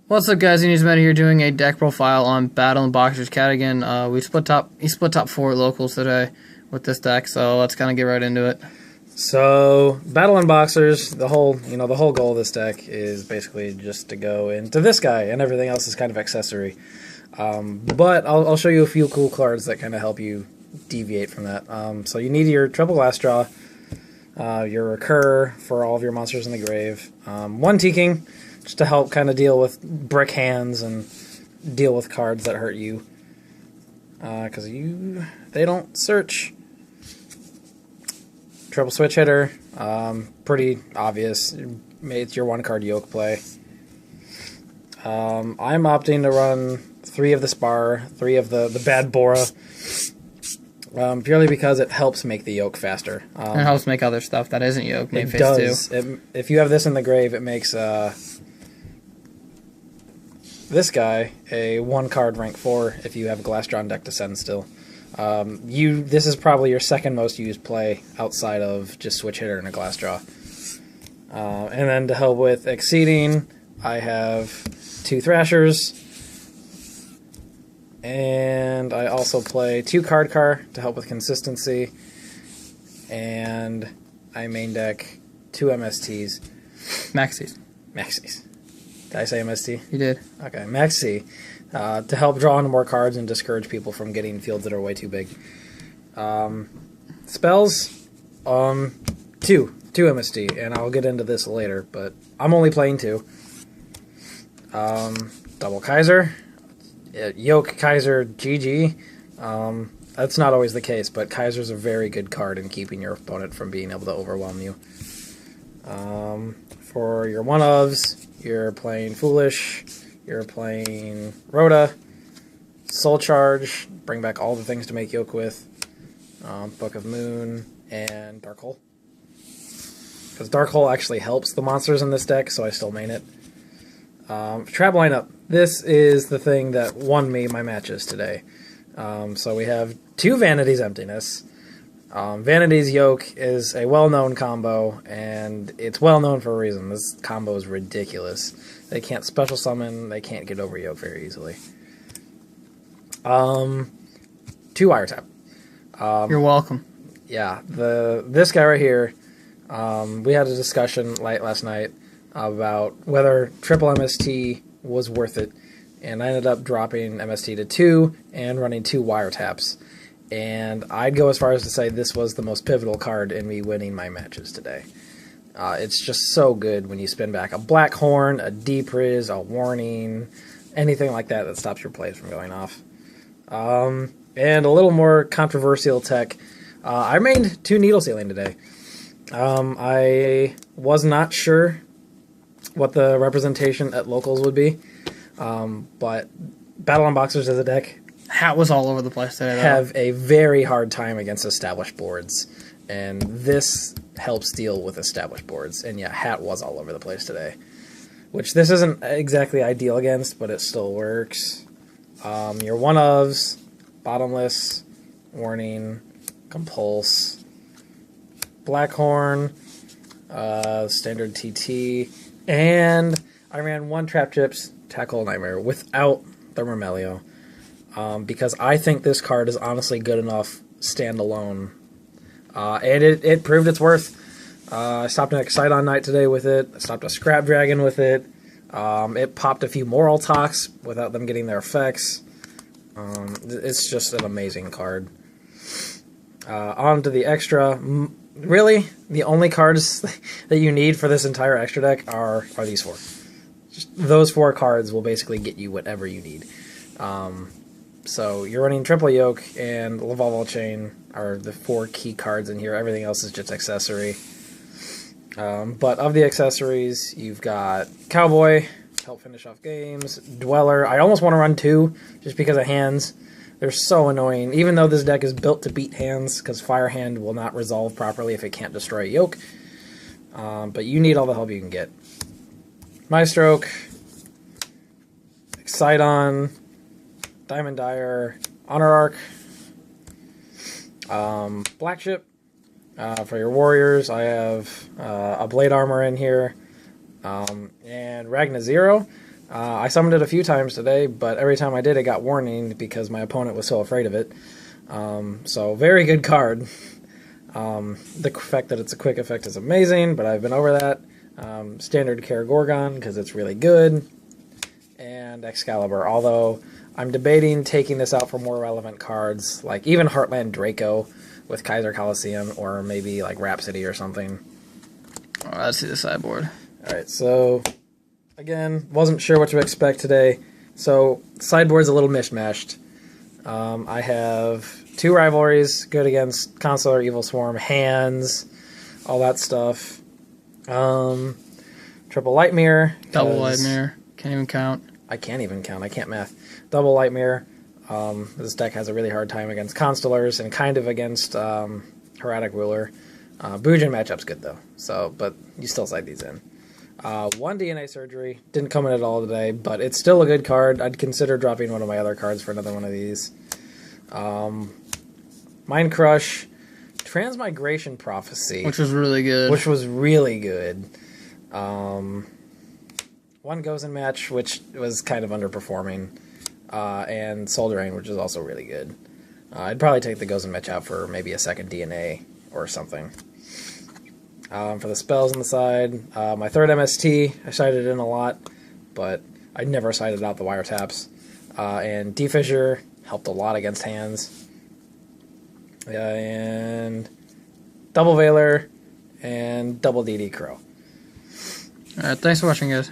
What's up, guys? WhoNeedsMeta here, doing a deck profile on Battlin Boxer's Cat again. He split top 4 locals today with this deck, so let's kind of get right into it. So, Battlin Boxers, the whole goal of this deck is basically just to go into this guy, and everything else is kind of accessory. But I'll show you a few cool cards that kind of help you deviate from that. So you need your triple glass draw, your recur for all of your monsters in the grave, one T-King, just to help kind of deal with brick hands and deal with cards that hurt you. Because they don't search. Triple switch hitter, pretty obvious. It's your one card yoke play. I'm opting to run 3 of the Spar, 3 of the Bad Bora, purely because it helps make the yoke faster. And it helps make other stuff that isn't yoke. It does. If you have this in the grave, it makes this guy a 1 card rank 4 if you have a glass drawn deck to send still. This is probably your second most used play outside of just switch hitter and a glass draw. And then to help with exceeding, I have 2 Thrashers, and I also play 2 card car to help with consistency, and I main deck 2 MSTs. Maxis. Did I say MST? You did. Okay, Maxi. To help draw into more cards and discourage people from getting fields that are way too big. Spells, 2 MST, and I'll get into this later, but I'm only playing 2. Double Kaiser, Yoke Kaiser GG. That's not always the case, but Kaiser's a very good card in keeping your opponent from being able to overwhelm you. For your one-ofs, you're playing Foolish, you're playing Rhoda, Soul Charge, bring back all the things to make yoke with, Book of Moon, and Dark Hole. Because Dark Hole actually helps the monsters in this deck, so I still main it. Trap lineup. This is the thing that won me my matches today. So we have 2 Vanity's Emptiness. Vanity's Yoke is a well-known combo, and it's well-known for a reason. This combo is ridiculous. They can't special summon, they can't get over Yoke very easily. 2 Wiretap. You're welcome. Yeah, this guy right here, we had a discussion last night about whether triple MST was worth it, and I ended up dropping MST to 2 and running 2 Wiretaps. And I'd go as far as to say this was the most pivotal card in me winning my matches today. It's just so good when you spin back a Black Horn, a Deep Riz, a Warning, anything like that stops your plays from going off. And a little more controversial tech. I mained 2 Needle Sealing today. I was not sure what the representation at locals would be, but Battlin Boxers as a deck Hat was all over the place today, though. Have a very hard time against established boards, and this helps deal with established boards. And yeah, Hat was all over the place today, which this isn't exactly ideal against, but it still works. Your one-ofs, Bottomless, Warning, Compulse, Blackhorn, Standard TT, and I ran 1 Trap Chips, Tackle Nightmare, without the Remelio. Because I think this card is honestly good enough standalone. And it proved its worth. I stopped an Excite-On Knight today with it. I stopped a Scrap Dragon with it. It popped a few Moral Talks without them getting their effects. It's just an amazing card. On to the extra. Really, the only cards that you need for this entire extra deck are these 4. Just those 4 cards will basically get you whatever you need. So you're running Triple Yoke and Lavalval Chain are the 4 key cards in here. Everything else is just accessory. But of the accessories, you've got Cowboy, help finish off games, Dweller. I almost want to run 2 just because of hands. They're so annoying. Even though this deck is built to beat hands, because Fire Hand will not resolve properly if it can't destroy a Yoke. But you need all the help you can get. Maestroke, Excite-On, Diamond Dyer, Honor Arc, Black Ship. For your warriors, I have a Blade Armor in here, and Ragna Zero. I summoned it a few times today, but every time I did, it got warning because my opponent was so afraid of it. So very good card. The fact that it's a quick effect is amazing, but I've been over that. Standard Karagorgon, because it's really good. And Excalibur, although I'm debating taking this out for more relevant cards, like even Heartland Draco with Kaiser Coliseum, or maybe like Rhapsody or something. All right, let's see the sideboard. Alright, so again, wasn't sure what to expect today. So sideboard's a little mishmashed. I have 2 rivalries, good against Consular, Evil Swarm, hands, all that stuff. Triple Light Mirror. Double Light Mirror. Can't even count. I can't even count. I can't math. Double Light Mirror. This deck has a really hard time against Constellars and kind of against Heraldic Ruler. Bujin matchup's good though, so but you still side these in. 1 DNA Surgery. Didn't come in at all today, but it's still a good card. I'd consider dropping one of my other cards for another one of these. Mind Crush. Transmigration Prophecy. Which was really good. Which was really good. 1 Gozen Match, which was kind of underperforming. And Soldering, which is also really good. I'd probably take the Gozen Match out for maybe a second DNA or something. For the spells on the side, my 3rd MST, I sided in a lot, but I never sided out the wiretaps. And Defissure helped a lot against hands. And Double Veiler and Double DD Crow. Alright, thanks for watching, guys.